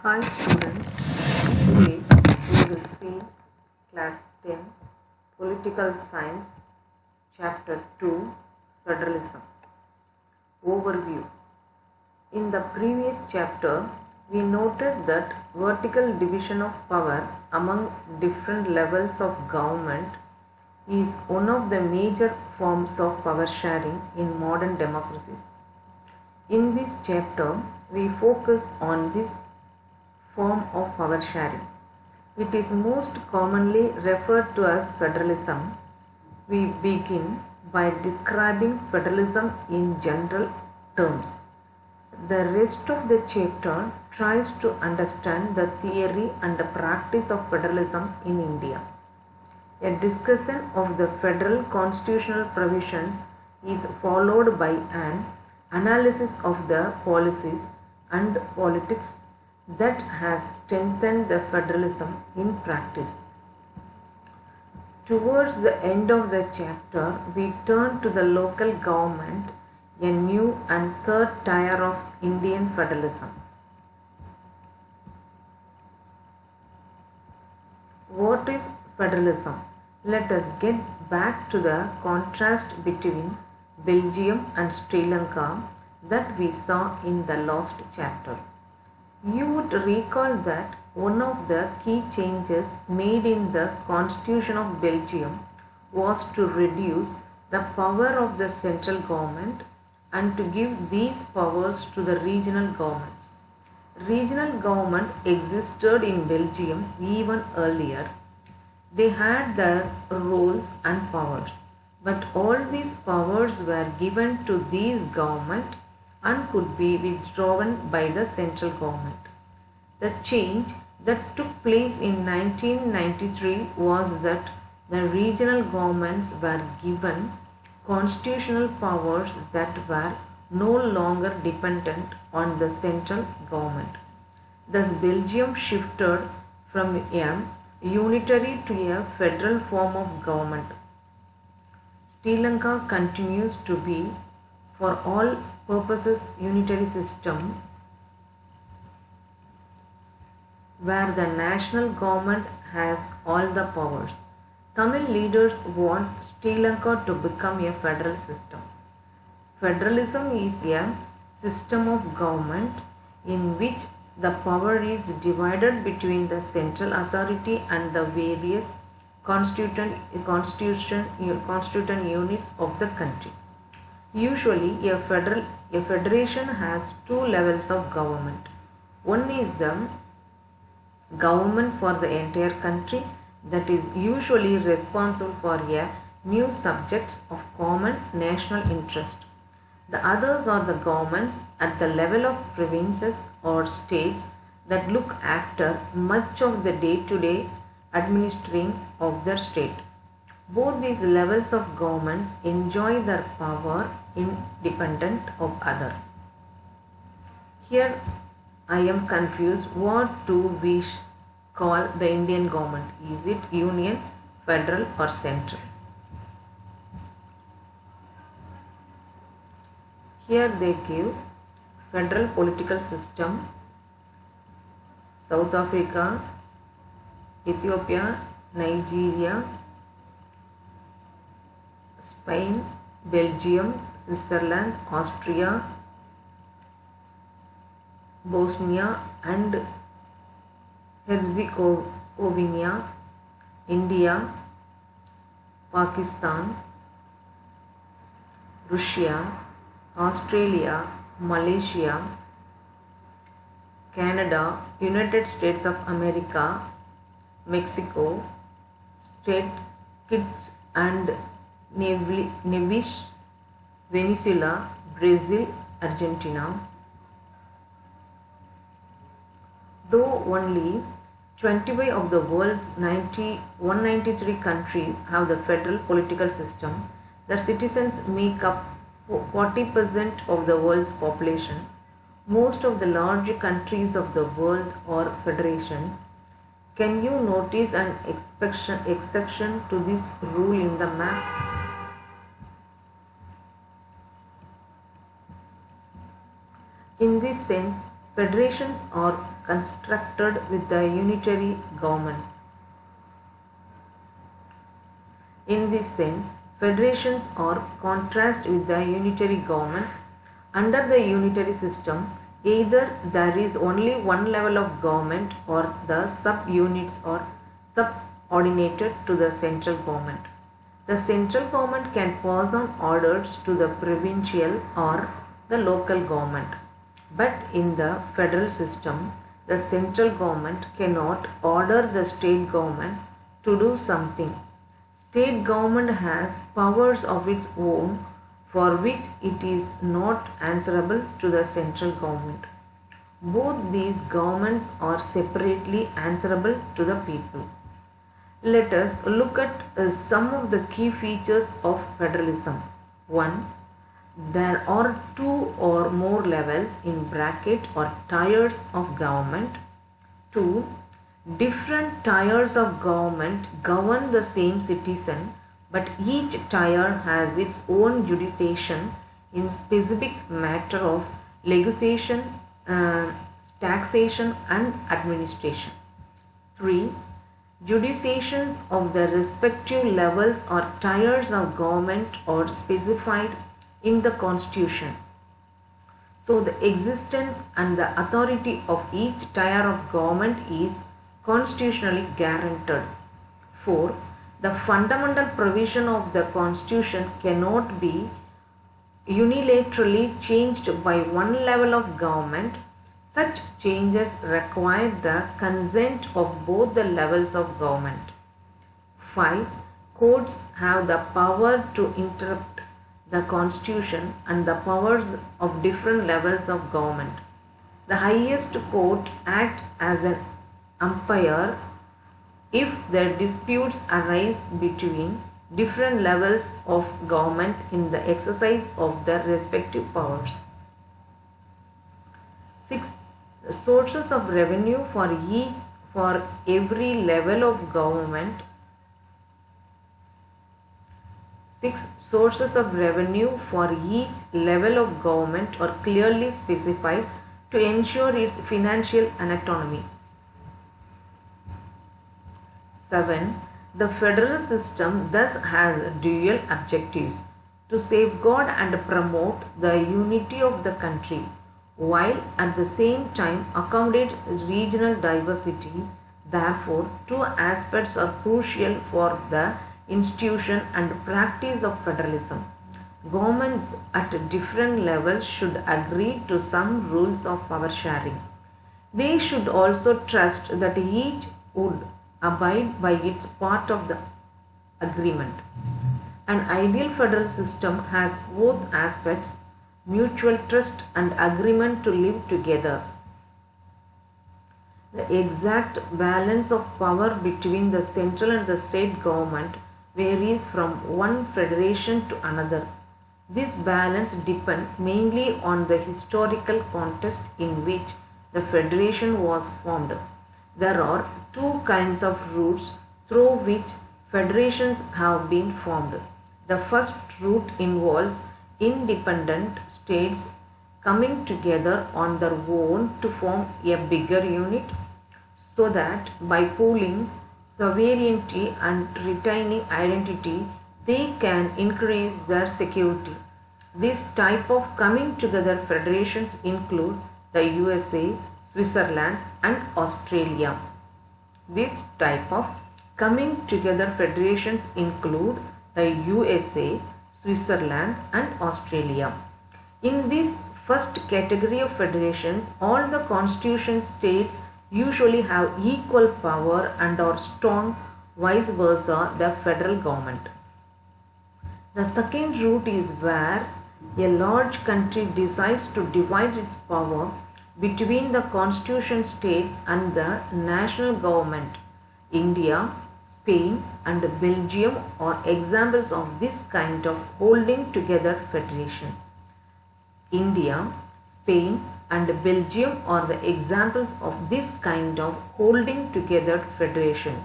Hi students, today we will see class 10 Political Science chapter 2 Federalism. Overview. In the previous chapter we noted that vertical division of power among different levels of government is one of the major forms of power sharing in modern democracies. In this chapter we focus on this form of power sharing. It is most commonly referred to as federalism. We begin by describing federalism in general terms. The rest of the chapter tries to understand the theory and the practice of federalism in India. A discussion of the federal constitutional provisions is followed by an analysis of the policies and politics that has strengthened the federalism in practice. Towards the end of the chapter, we turn to the local government, a new and third tier of Indian federalism. What is federalism? Let us get back to the contrast between Belgium and Sri Lanka that we saw in the last chapter. You would recall that one of the key changes made in the Constitution of Belgium was to reduce the power of the central government and to give these powers to the regional governments. Regional government existed in Belgium even earlier. They had their roles and powers, but all these powers were given to these governments and could be withdrawn by the central government. The change that took place in 1993 was that the regional governments were given constitutional powers that were no longer dependent on the central government. Thus, Belgium shifted from a unitary to a federal form of government. Sri Lanka continues to be, for all purposes, unitary system where the national government has all the powers. Tamil leaders want Sri Lanka to become a federal system. Federalism is a system of government in which the power is divided between the central authority and the various constituent units of the country. Usually, a federation has two levels of government. One is the government for the entire country that is usually responsible for a new subjects of common national interest. The others are the governments at the level of provinces or states that look after much of the day-to-day administering of their state. Both these levels of governments enjoy their power independent of other. Here I am confused. What do we call the Indian government? Is it union, federal or central? Here they give federal political system, South Africa, Ethiopia, Nigeria, Spain, Belgium, Switzerland, Austria, Bosnia and Herzegovina, India, Pakistan, Russia, Australia, Malaysia, Canada, United States of America, Mexico, State Kitts and Nevis, Venezuela, Brazil, Argentina. Though only 25 of the world's 193 countries have the federal political system, their citizens make up 40% of the world's population. Most of the larger countries of the world are federations. Can you notice an exception to this rule in the map? In this sense, federations are constructed with the unitary governments. In this sense, federations are contrast with the unitary governments. Under the unitary system, either there is only one level of government or the sub-units are subordinated to the central government. The central government can pass on orders to the provincial or the local government. But in the federal system, the central government cannot order the state government to do something. State government has powers of its own for which it is not answerable to the central government. Both these governments are separately answerable to the people. Let us look at some of the key features of federalism. 1. There are two or more levels in bracket or tiers of government. 2. Different tiers of government govern the same citizen, but each tier has its own jurisdiction in specific matter of legislation, taxation and administration. 3. Jurisdictions of the respective levels or tiers of government are specified in the Constitution. So the existence and the authority of each tier of government is constitutionally guaranteed. 4. The fundamental provision of the Constitution cannot be unilaterally changed by one level of government. Such changes require the consent of both the levels of government. 5. Courts have the power to interpret the Constitution and the powers of different levels of government. The highest court acts as an umpire if the disputes arise between different levels of government in the exercise of their respective powers. 6. Sources of revenue for every level of government. 6. Sources of revenue for each level of government are clearly specified to ensure its financial autonomy. 7. The federal system thus has dual objectives: to safeguard and promote the unity of the country, while at the same time accommodate regional diversity. Therefore, two aspects are crucial for the institution and practice of federalism. Governments at different levels should agree to some rules of power sharing. They should also trust that each would abide by its part of the agreement. An ideal federal system has both aspects: mutual trust and agreement to live together. The exact balance of power between the central and the state government varies from one federation to another. This balance depends mainly on the historical context in which the federation was formed. There are two kinds of routes through which federations have been formed. The first route involves independent states coming together on their own to form a bigger unit, so that by pooling sovereignty and retaining identity, they can increase their security. This type of coming together federations include the USA, Switzerland and Australia. This type of coming together federations include the USA, Switzerland and Australia. In this first category of federations, all the constitution states usually have equal power and are strong, vice versa the federal government. The second route is where a large country decides to divide its power between the constitution states and the national government. India, Spain and Belgium are examples of this kind of holding together federation. India, Spain and Belgium are the examples of this kind of holding together federations.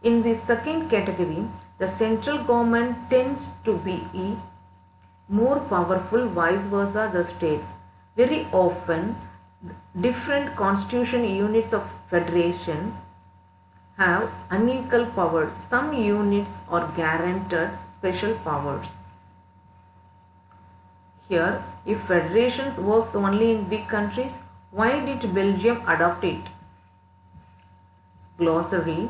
In the second category, the central government tends to be more powerful, vice versa the states. Very often, Different constitution units of federation have unequal powers. Some units are guaranteed special powers. Here, if federations works only in big countries, why did Belgium adopt it? Glossary: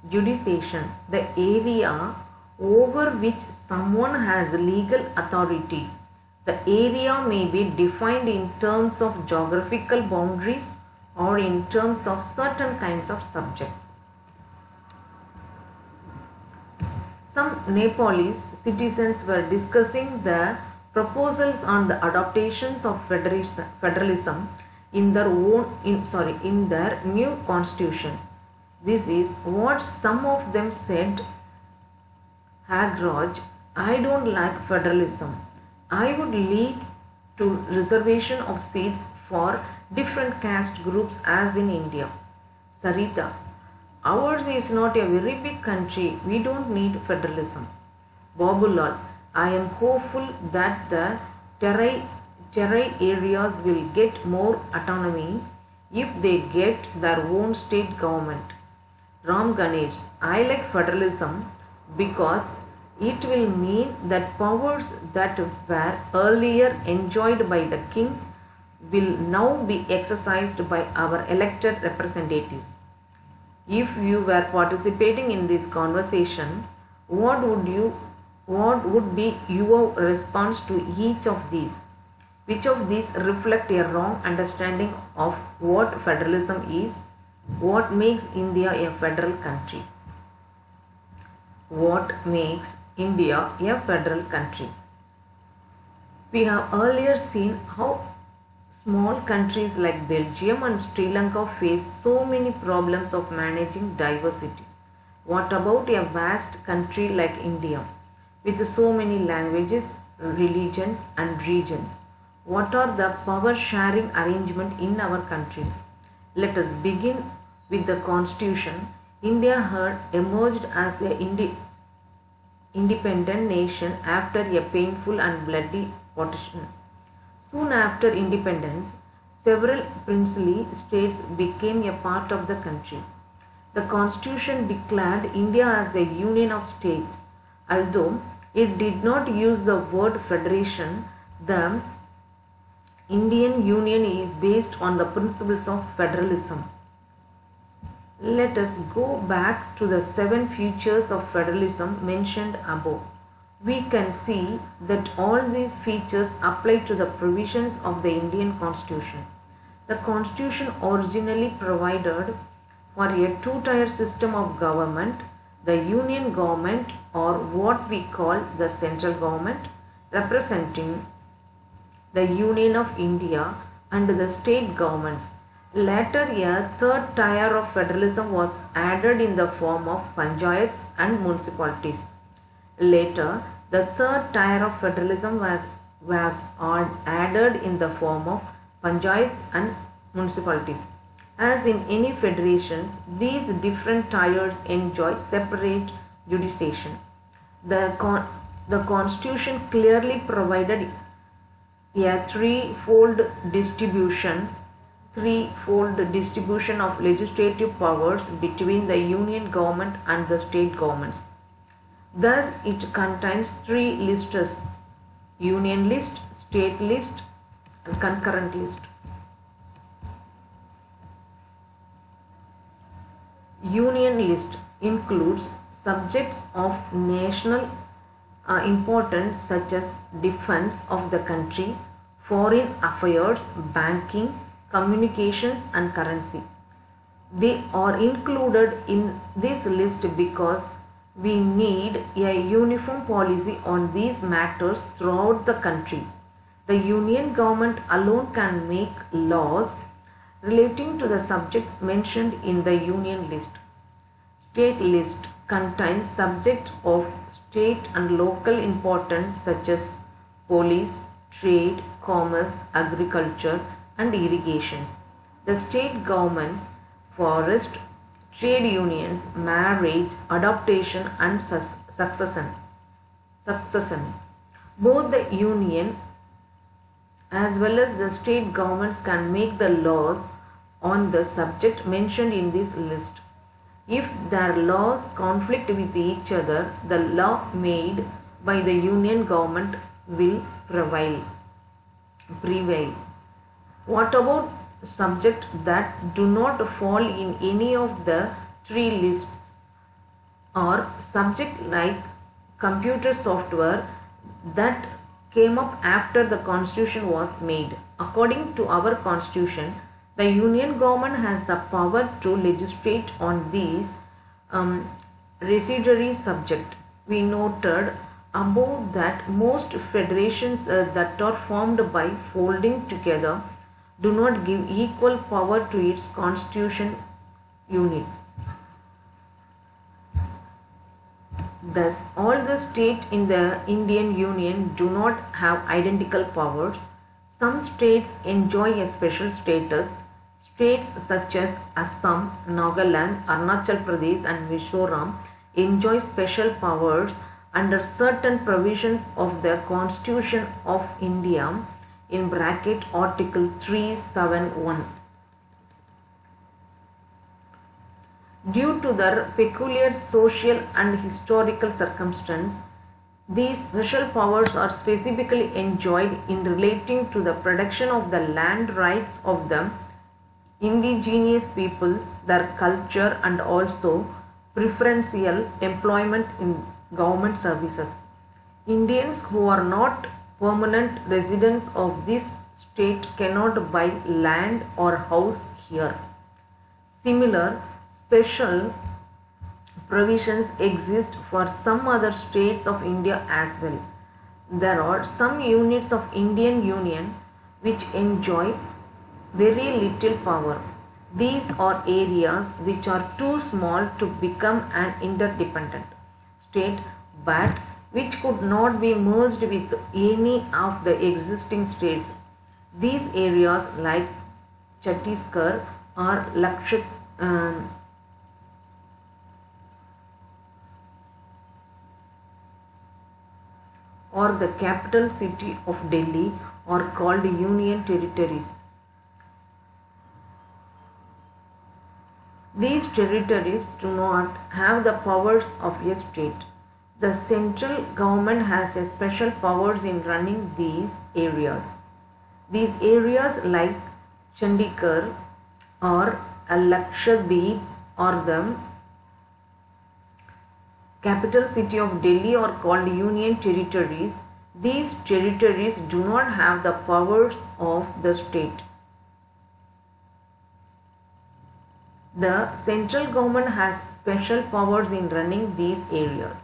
Jurisdiction: the area over which someone has legal authority. The area may be defined in terms of geographical boundaries or in terms of certain kinds of subject. Some Nepalese citizens were discussing the proposals on the adaptations of federalism in their new constitution. This is what some of them said: Hagraj, I don't like federalism. I would lead to reservation of seats for different caste groups as in India. Sarita, ours is not a very big country. We don't need federalism. Babulal, I am hopeful that the Terai areas will get more autonomy if they get their own state government. Ram Ganesh, I like federalism because it will mean that powers that were earlier enjoyed by the king will now be exercised by our elected representatives. If you were participating in this conversation, what would be your response to each of these? Which of these reflect a wrong understanding of what federalism is? What makes India a federal country? What makes India a federal country? We have earlier seen how small countries like Belgium and Sri Lanka face so many problems of managing diversity. What about a vast country like India with so many languages, religions and regions? What are the power sharing arrangements in our country? Let us begin with the constitution. India had emerged as an independent nation after a painful and bloody partition. Soon after independence, several princely states became a part of the country. The constitution declared India as a union of states. Although it did not use the word federation, the Indian Union is based on the principles of federalism. Let us go back to the 7 features of federalism mentioned above. We can see that all these features apply to the provisions of the Indian Constitution. The Constitution originally provided for a 2-tier system of government: the Union government, or what we call the central government, representing the Union of India, and the state governments. Later, a 3rd tier of federalism was added in the form of panchayats and municipalities. Later, the 3rd tier of federalism was added in the form of panchayats and municipalities. As in any federations, these different tiers enjoy separate jurisdiction. The Constitution clearly provided a threefold distribution of legislative powers between the union government and the state governments. Thus, it contains 3 lists: union list, state list, and concurrent list. Union list includes subjects of national importance such as defense of the country, foreign affairs, banking, communications and currency. They are included in this list because we need a uniform policy on these matters throughout the country. The union government alone can make laws relating to the subjects mentioned in the union list. State list contains subjects of state and local importance such as police, trade, commerce, agriculture and irrigations. The state governments, forest, trade unions, marriage, adoption and succession. Both the union as well as the state governments can make the laws on the subject mentioned in this list. If their laws conflict with each other, the law made by the union government will prevail. What about subjects that do not fall in any of the three lists, or subject like computer software that came up after the constitution was made? According to our constitution, the union government has the power to legislate on these residuary subject. We noted above that most federations that are formed by folding together do not give equal power to its constitution unit. Thus, all the states in the Indian Union do not have identical powers. Some states enjoy a special status. States such as Assam, Nagaland, Arunachal Pradesh and Mizoram enjoy special powers under certain provisions of the Constitution of India in bracket Article 371. Due to their peculiar social and historical circumstance, these special powers are specifically enjoyed in relating to the protection of the land rights of the indigenous peoples, their culture, and also preferential employment in government services. Indians who are not permanent residents of this state cannot buy land or house here. Similar special provisions exist for some other states of India as well. There are some units of Indian Union which enjoy very little power. These are areas which are too small to become an interdependent state, but which could not be merged with any of the existing states. These areas like Chhattisgarh or or the capital city of Delhi are called union territories. These territories do not have the powers of a state. The central government has a special powers in running these areas. These areas like Chandigarh or Lakshadweep or the capital city of Delhi are called union territories. These territories do not have the powers of the state. The central government has special powers in running these areas.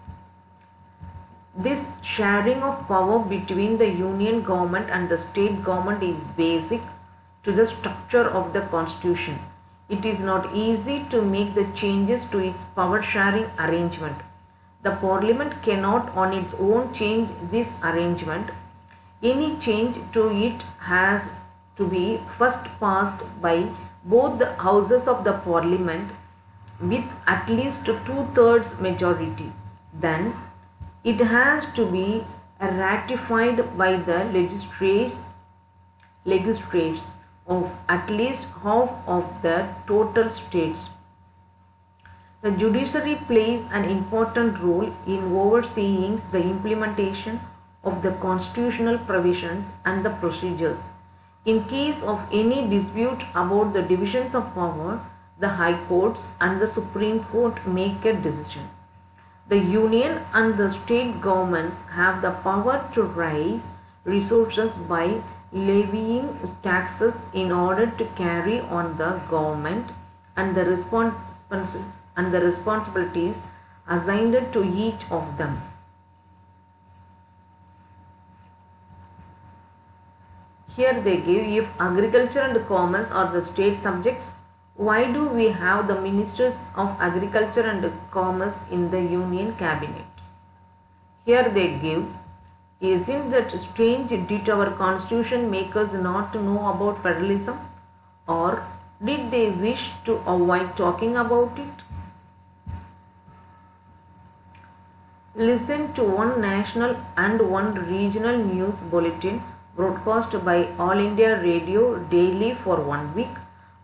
This sharing of power between the union government and the state government is basic to the structure of the constitution. It is not easy to make the changes to its power sharing arrangement. The parliament cannot on its own change this arrangement. Any change to it has to be first passed by both the houses of the parliament with at least 2/3 majority. Then it has to be ratified by the legislatures of at least half of the total states. The judiciary plays an important role in overseeing the implementation of the constitutional provisions and the procedures. In case of any dispute about the divisions of power, the High Courts and the Supreme Court make a decision. The union and the state governments have the power to raise resources by levying taxes in order to carry on the government and the responsibilities assigned to each of them. Here they give, if agriculture and commerce are the state subjects, why do we have the ministers of agriculture and commerce in the union cabinet? Here they give, isn't that strange? Did our constitution makers not know about federalism, or did they wish to avoid talking about it? Listen to one national and one regional news bulletin broadcast by All India Radio daily for 1 week.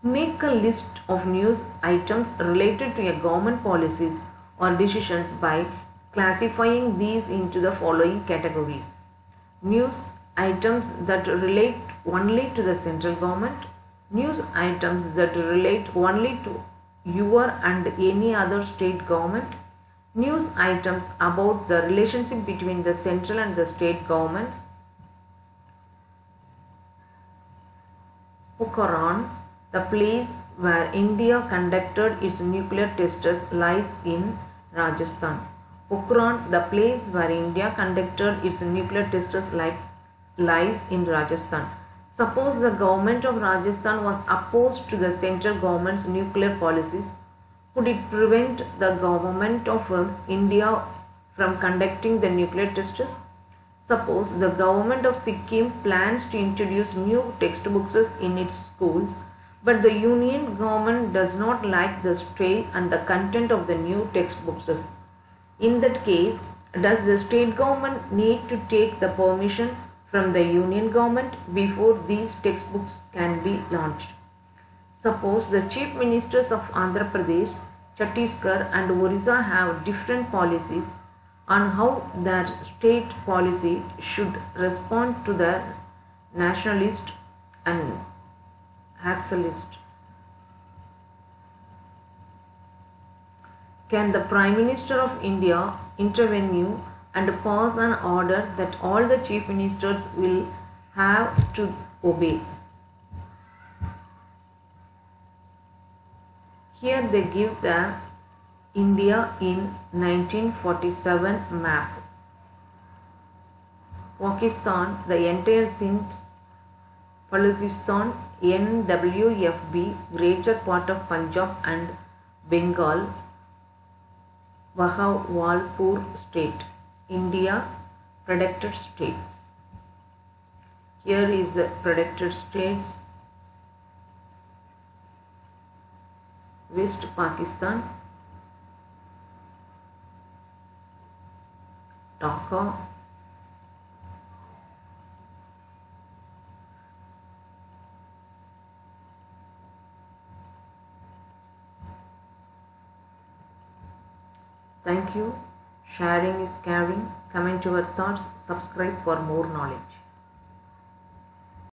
Make a list of news items related to your government policies or decisions by classifying these into the following categories. News items that relate only to the central government, news items that relate only to your and any other state government, news items about the relationship between the central and the state governments. Pokhran, the place where India conducted its nuclear tests, lies in Rajasthan. Pokhran, the place where India conducted its nuclear tests, lies in Rajasthan. Suppose the government of Rajasthan was opposed to the central government's nuclear policies, could it prevent the government of India from conducting the nuclear tests? Suppose the government of Sikkim plans to introduce new textbooks in its schools, but the union government does not like the style and the content of the new textbooks. In that case, does the state government need to take the permission from the union government before these textbooks can be launched? Suppose the chief ministers of Andhra Pradesh, Chhattisgarh and Orissa have different policies on how their state policy should respond to the nationalist and Naxalist. Can the Prime Minister of India intervene and pass an order that all the chief ministers will have to obey? Here they give the India in 1947 map. Pakistan, the entire Sindh, Balochistan, NWFB, greater part of Punjab and Bengal, Bahawalpur state. India, protected states. Here is the protected states. West Pakistan, Dhaka, Thank you. Sharing is caring. Comment your thoughts. Subscribe for more knowledge.